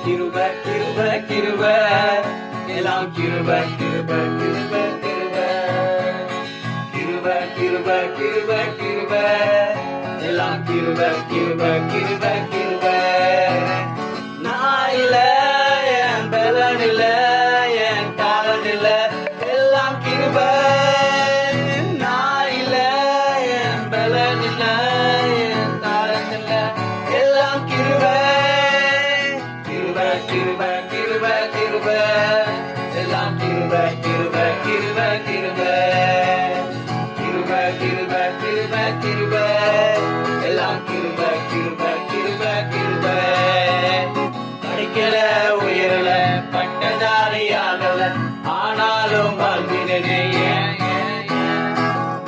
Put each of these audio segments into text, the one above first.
கிருப கிருப கிருப எல்லாம் கிருப கிருப கிருப கிருப கிருப கிருப கிருப கிருப எல்லாம் கிருப கிருப கிருப கிருப நான் இல்ல என் பலன் இல்ல என் காலம் இல்ல எல்லாம் கிருப நான் இல்ல என் பலன் இல்ல என் காலம் இல்ல எல்லாம் கிருப கிருப கிருப கிருப கிருப எல்லாம் கிருப கிருப கிருப கிருப கிருப கிருப கிருப கிருப எல்லாம் கிருப கிருப கிருப கிருப படிக்கல உயரல பட்டதாரி ஆகல ஆனாலும் வாழ்கிறேனே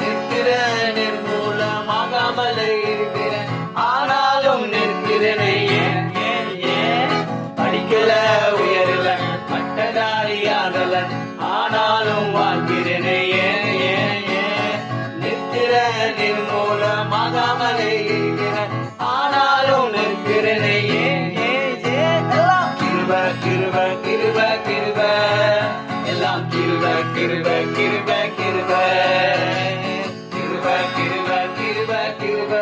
நிற்கிற நிர்மூலமாகாமல் இருக்கிறேன் ஆனாலும் நிற்கிறேனே படிக்கல உயரல பட்டதாரி ஆகல ஆனாலும் வாழ்கிறேனே நிற்கிற நிர்மூலமாகாமல் இருக்கிறேன் ஆனாலும் நிற்கிறேனே கிருப கிருப கிருப கிருப எல்லாம் கிருப கிருப கிருப கிருப கிருப கிருப கிருப கிருப